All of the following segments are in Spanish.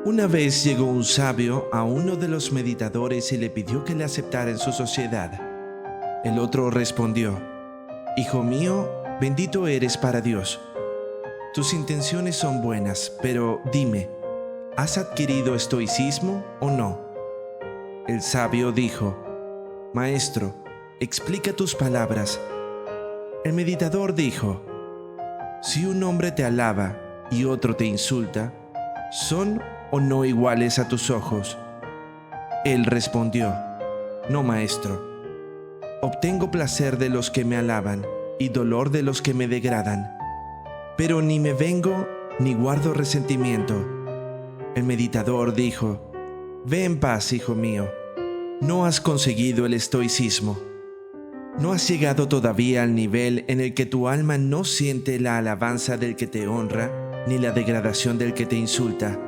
Una vez llegó un sabio a uno de los meditadores y le pidió que le aceptara en su sociedad. El otro respondió: «Hijo mío, bendito eres para Dios. Tus intenciones son buenas, pero dime, ¿has adquirido estoicismo o no?». El sabio dijo: «Maestro, explica tus palabras». El meditador dijo: «Si un hombre te alaba y otro te insulta, ¿son o no iguales a tus ojos?». Él respondió: «No, maestro. Obtengo placer de los que me alaban y dolor de los que me degradan, pero ni me vengo ni guardo resentimiento». El meditador dijo: «Ve en paz, hijo mío. No has conseguido el estoicismo. No has llegado todavía al nivel en el que tu alma no siente la alabanza del que te honra ni la degradación del que te insulta.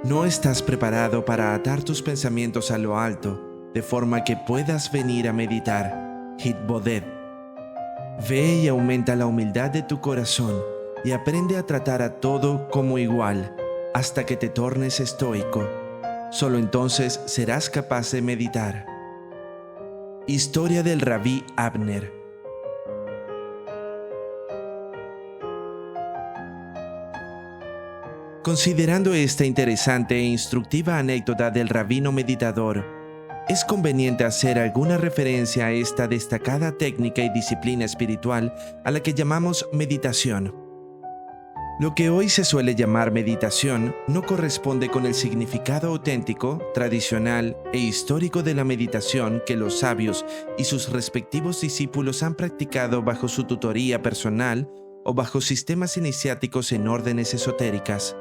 No estás preparado para atar tus pensamientos a lo alto, de forma que puedas venir a meditar, Hitboded. Ve y aumenta la humildad de tu corazón y aprende a tratar a todo como igual, hasta que te tornes estoico. Solo entonces serás capaz de meditar». Historia del Rabí Abner. Considerando esta interesante e instructiva anécdota del rabino meditador, es conveniente hacer alguna referencia a esta destacada técnica y disciplina espiritual a la que llamamos meditación. Lo que hoy se suele llamar meditación no corresponde con el significado auténtico, tradicional e histórico de la meditación que los sabios y sus respectivos discípulos han practicado bajo su tutoría personal o bajo sistemas iniciáticos en órdenes esotéricas.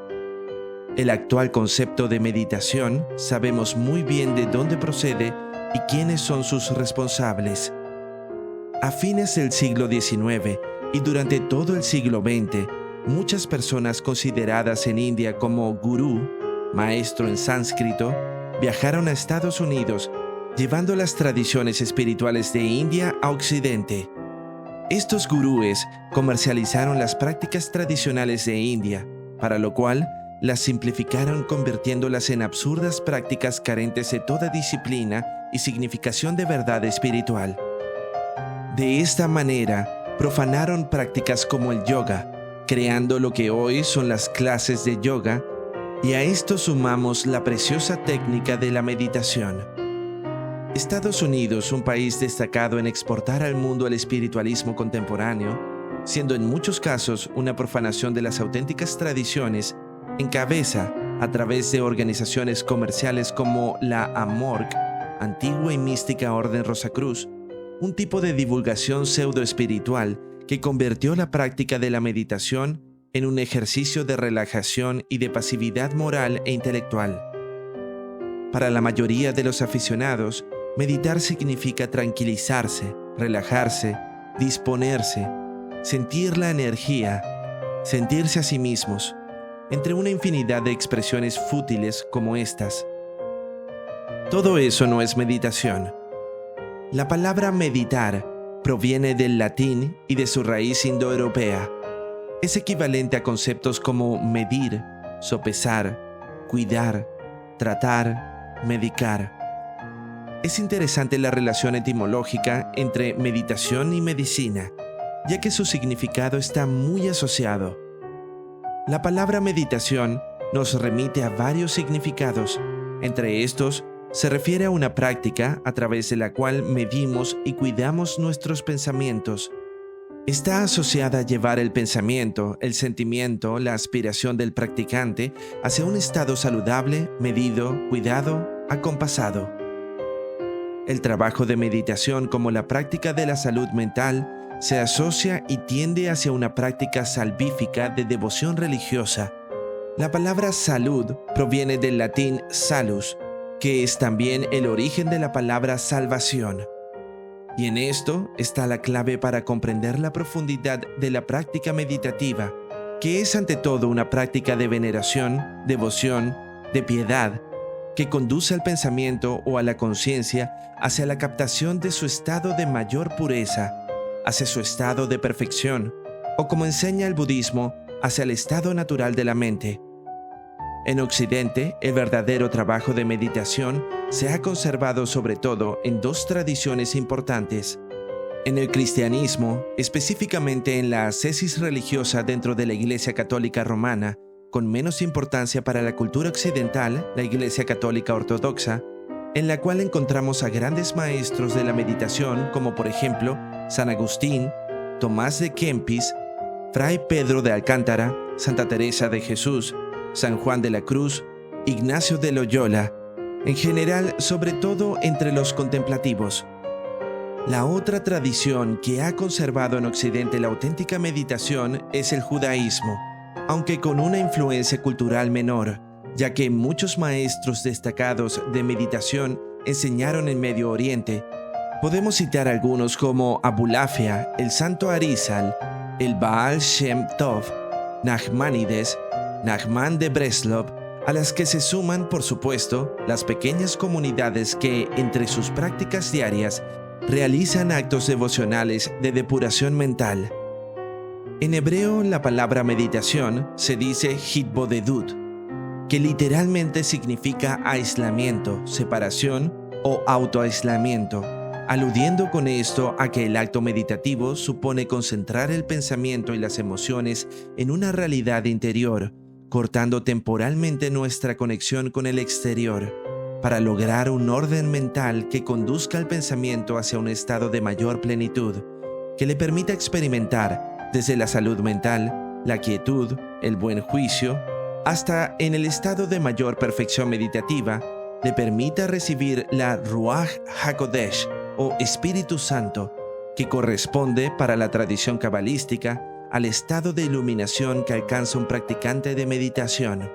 El actual concepto de meditación sabemos muy bien de dónde procede y quiénes son sus responsables. A fines del siglo XIX y durante todo el siglo XX, muchas personas consideradas en India como gurú, maestro en sánscrito, viajaron a Estados Unidos, llevando las tradiciones espirituales de India a Occidente. Estos gurúes comercializaron las prácticas tradicionales de India, para lo cual las simplificaron convirtiéndolas en absurdas prácticas carentes de toda disciplina y significación de verdad espiritual. De esta manera, profanaron prácticas como el yoga, creando lo que hoy son las clases de yoga, y a esto sumamos la preciosa técnica de la meditación. Estados Unidos, un país destacado en exportar al mundo el espiritualismo contemporáneo, siendo en muchos casos una profanación de las auténticas tradiciones, encabeza, a través de organizaciones comerciales como la AMORC, Antigua y Mística Orden Rosacruz, un tipo de divulgación pseudoespiritual que convirtió la práctica de la meditación en un ejercicio de relajación y de pasividad moral e intelectual. Para la mayoría de los aficionados, meditar significa tranquilizarse, relajarse, disponerse, sentir la energía, sentirse a sí mismos, entre una infinidad de expresiones fútiles como estas. Todo eso no es meditación. La palabra meditar proviene del latín y de su raíz indoeuropea. Es equivalente a conceptos como medir, sopesar, cuidar, tratar, medicar. Es interesante la relación etimológica entre meditación y medicina, ya que su significado está muy asociado. La palabra meditación nos remite a varios significados. Entre estos, se refiere a una práctica a través de la cual medimos y cuidamos nuestros pensamientos. Está asociada a llevar el pensamiento, el sentimiento, la aspiración del practicante hacia un estado saludable, medido, cuidado, acompasado. El trabajo de meditación, como la práctica de la salud mental, se asocia y tiende hacia una práctica salvífica de devoción religiosa. La palabra salud proviene del latín salus, que es también el origen de la palabra salvación. Y en esto está la clave para comprender la profundidad de la práctica meditativa, que es ante todo una práctica de veneración, devoción, de piedad, que conduce al pensamiento o a la conciencia hacia la captación de su estado de mayor pureza, hacia su estado de perfección, o como enseña el budismo, hacia el estado natural de la mente. En Occidente, el verdadero trabajo de meditación se ha conservado sobre todo en dos tradiciones importantes. En el cristianismo, específicamente en la ascesis religiosa dentro de la Iglesia Católica Romana, con menos importancia para la cultura occidental, la Iglesia Católica Ortodoxa, en la cual encontramos a grandes maestros de la meditación como por ejemplo San Agustín, Tomás de Kempis, Fray Pedro de Alcántara, Santa Teresa de Jesús, San Juan de la Cruz, Ignacio de Loyola, en general sobre todo entre los contemplativos. La otra tradición que ha conservado en Occidente la auténtica meditación es el judaísmo, aunque con una influencia cultural menor, ya que muchos maestros destacados de meditación enseñaron en Medio Oriente. Podemos citar algunos como Abulafia, el Santo Arizal, el Baal Shem Tov, Nachmanides, Nachman de Breslov, a las que se suman, por supuesto, las pequeñas comunidades que, entre sus prácticas diarias, realizan actos devocionales de depuración mental. En hebreo, la palabra meditación se dice hitbodedut, que literalmente significa aislamiento, separación o autoaislamiento, aludiendo con esto a que el acto meditativo supone concentrar el pensamiento y las emociones en una realidad interior, cortando temporalmente nuestra conexión con el exterior, para lograr un orden mental que conduzca al pensamiento hacia un estado de mayor plenitud, que le permita experimentar desde la salud mental, la quietud, el buen juicio, hasta en el estado de mayor perfección meditativa, le permita recibir la Ruach HaKodesh o Espíritu Santo, que corresponde para la tradición cabalística al estado de iluminación que alcanza un practicante de meditación.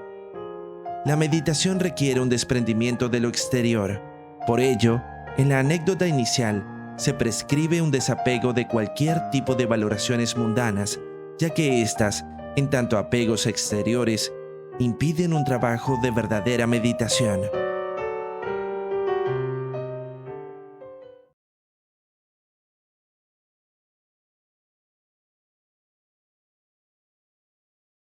La meditación requiere un desprendimiento de lo exterior. Por ello, en la anécdota inicial, se prescribe un desapego de cualquier tipo de valoraciones mundanas, ya que éstas, en tanto apegos exteriores, impiden un trabajo de verdadera meditación.